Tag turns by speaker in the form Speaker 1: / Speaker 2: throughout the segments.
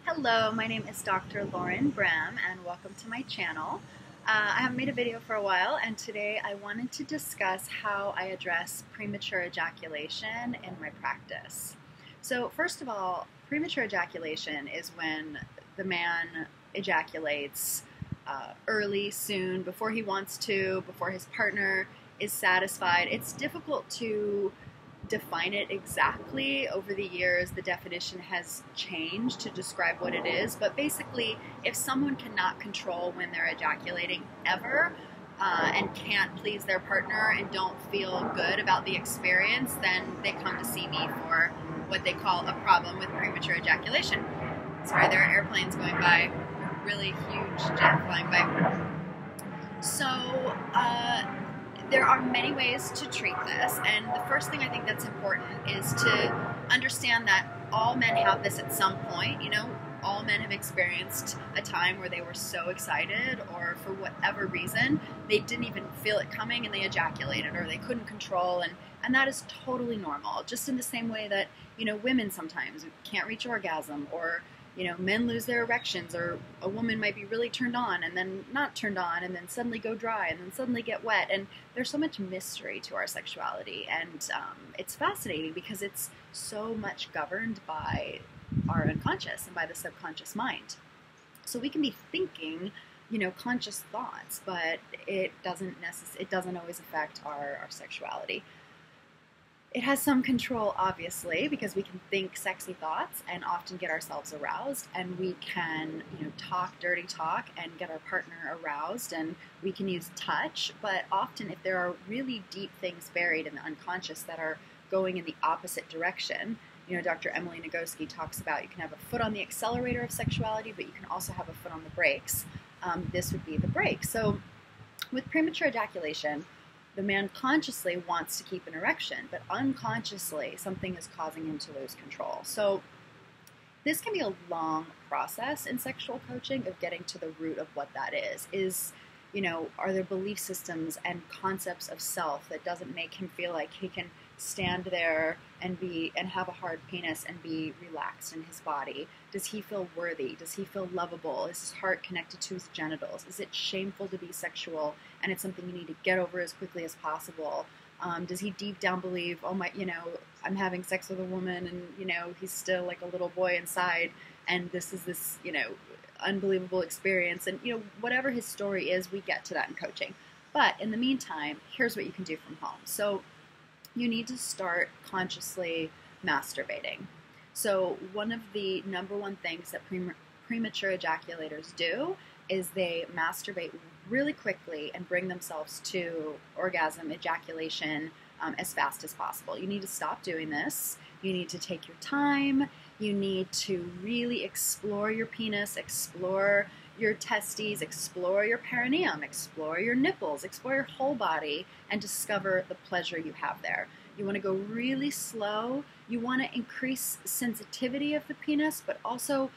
Speaker 1: Hello, my name is Dr. Lauren Bram and welcome to my channel. I haven't made a video for a while and today I wanted to discuss how I address premature ejaculation in my practice. So first of all, premature ejaculation is when the man ejaculates early, soon, before he wants to, before his partner is satisfied. It's difficult to define it exactly. Over the years, the definition has changed to describe what it is, but basically, if someone cannot control when they're ejaculating ever, and can't please their partner and don't feel good about the experience, then they come to see me for what they call a problem with premature ejaculation. Sorry, there are airplanes going by, a really huge jet flying by. So, there are many ways to treat this, and the first thing I think that's important is to understand that all men have this at some point. You know, all men have experienced a time where they were so excited, or for whatever reason, they didn't even feel it coming and they ejaculated, or they couldn't control, and that is totally normal. Just in the same way that, you know, women sometimes can't reach orgasm, or you know, men lose their erections, or a woman might be really turned on and then not turned on and then suddenly go dry and then suddenly get wet. And there's so much mystery to our sexuality, and it's fascinating because it's so much governed by our unconscious and by the subconscious mind. So we can be thinking, you know, conscious thoughts, but it doesn't always affect our sexuality. It has some control, obviously, because we can think sexy thoughts and often get ourselves aroused, and we can, you know, talk dirty talk and get our partner aroused, and we can use touch. But often, if there are really deep things buried in the unconscious that are going in the opposite direction, you know, Dr. Emily Nagoski talks about you can have a foot on the accelerator of sexuality, but you can also have a foot on the brakes. This would be the brake. So, with premature ejaculation, the man consciously wants to keep an erection, but unconsciously something is causing him to lose control. So this can be a long process in sexual coaching of getting to the root of what that is, you know, are there belief systems and concepts of self that doesn't make him feel like he can stand there and have a hard penis and be relaxed in his body? Does he feel worthy? Does he feel lovable? Is his heart connected to his genitals? Is it shameful to be sexual and it's something you need to get over as quickly as possible? Does he deep down believe, oh my, you know, I'm having sex with a woman and, you know, he's still like a little boy inside and this is this, you know, unbelievable experience? And, you know, whatever his story is, we get to that in coaching. But in the meantime, here's what you can do from home. So you need to start consciously masturbating. So one of the number one things that premature ejaculators do is they masturbate really quickly and bring themselves to orgasm, ejaculation, as fast as possible. You need to stop doing this. You need to take your time. You need to really explore your penis, explore your testes, explore your perineum, explore your nipples, explore your whole body, and discover the pleasure you have there. You want to go really slow. You want to increase sensitivity of the penis, but also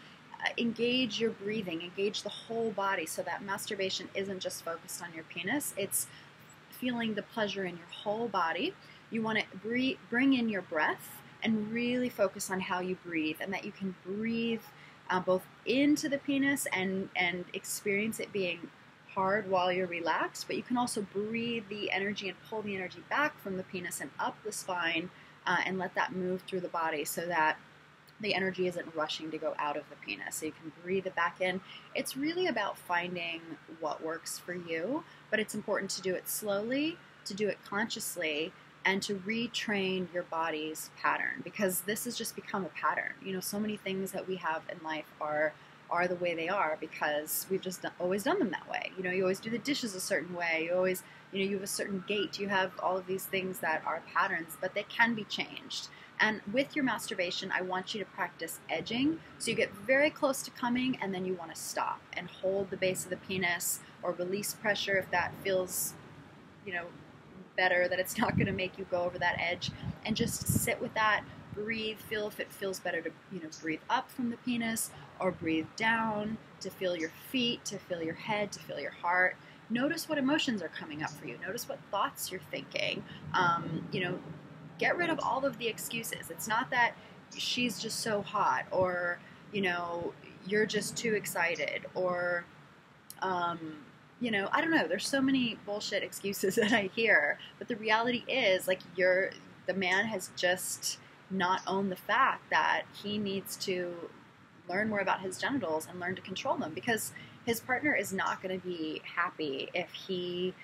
Speaker 1: engage your breathing, engage the whole body, so that masturbation isn't just focused on your penis, it's feeling the pleasure in your whole body. You want to bring in your breath and really focus on how you breathe, and that you can breathe both into the penis and experience it being hard while you're relaxed, but you can also breathe the energy and pull the energy back from the penis and up the spine, and let that move through the body so that the energy isn't rushing to go out of the penis. So you can breathe it back in. It's really about finding what works for you, but it's important to do it slowly, to do it consciously, and to retrain your body's pattern, because this has just become a pattern. You know, so many things that we have in life are the way they are because we've just always done them that way. You know, you always do the dishes a certain way. You always, you know, you have a certain gait. You have all of these things that are patterns, but they can be changed. And with your masturbation, I want you to practice edging. So you get very close to coming and then you want to stop and hold the base of the penis or release pressure if that feels, you know, better, that it's not going to make you go over that edge, and just sit with that, breathe, feel if it feels better to, you know, breathe up from the penis or breathe down, to feel your feet, to feel your head, to feel your heart. Notice what emotions are coming up for you. Notice what thoughts you're thinking. You know, get rid of all of the excuses. It's not that she's just so hot, or you know, you're just too excited, or you know, I don't know. There's so many bullshit excuses that I hear, but the reality is, like, the man has just not owned the fact that he needs to learn more about his genitals and learn to control them, because his partner is not going to be happy if he,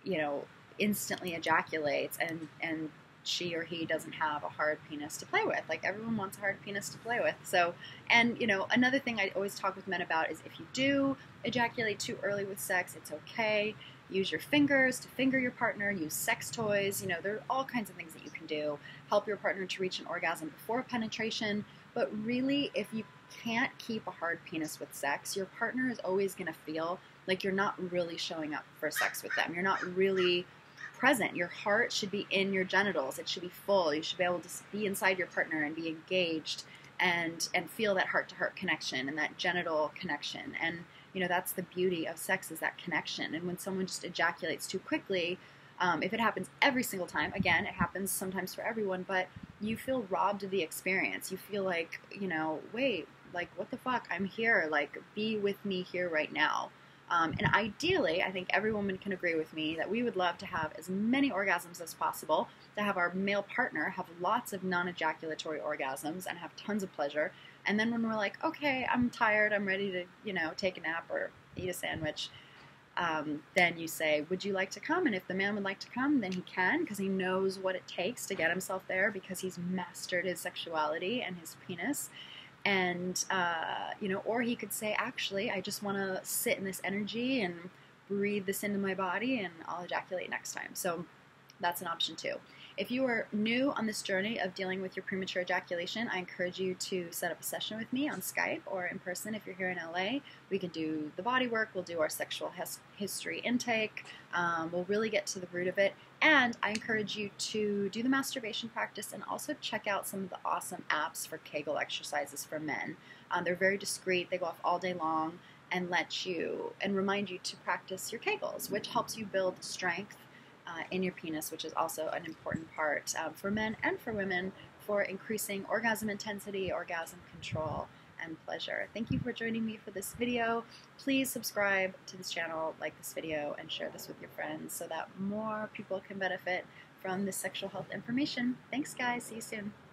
Speaker 1: you know, instantly ejaculates and she or he doesn't have a hard penis to play with. Like, everyone wants a hard penis to play with. So, and you know, another thing I always talk with men about is, if you do ejaculate too early with sex, it's okay. Use your fingers to finger your partner. Use sex toys. You know, there are all kinds of things that you can do. Help your partner to reach an orgasm before penetration. But really, if you can't keep a hard penis with sex, your partner is always going to feel like you're not really showing up for sex with them. You're not really present. Your heart should be in your genitals. It should be full. You should be able to be inside your partner and be engaged and feel that heart-to-heart connection and that genital connection. And you know, that's the beauty of sex, is that connection. And when someone just ejaculates too quickly, if it happens every single time, again, it happens sometimes for everyone, but you feel robbed of the experience. You feel like, you know, wait, like, what the fuck? I'm here. Like, be with me here right now. And ideally, I think every woman can agree with me that we would love to have as many orgasms as possible, to have our male partner have lots of non-ejaculatory orgasms and have tons of pleasure. And then when we're like, okay, I'm tired, I'm ready to, you know, take a nap or eat a sandwich, then you say, would you like to come? And if the man would like to come, then he can, because he knows what it takes to get himself there, because he's mastered his sexuality and his penis. And, you know, or he could say, actually, I just want to sit in this energy and breathe this into my body, and I'll ejaculate next time. So that's an option too. If you are new on this journey of dealing with your premature ejaculation, I encourage you to set up a session with me on Skype or in person if you're here in LA. We can do the body work, we'll do our sexual history intake, we'll really get to the root of it. And I encourage you to do the masturbation practice and also check out some of the awesome apps for Kegel exercises for men. They're very discreet, they go off all day long and remind you to practice your Kegels, which helps you build strength in your penis, which is also an important part for men and for women for increasing orgasm intensity, orgasm control, and pleasure. Thank you for joining me for this video. Please subscribe to this channel, like this video, and share this with your friends so that more people can benefit from this sexual health information. Thanks, guys. See you soon.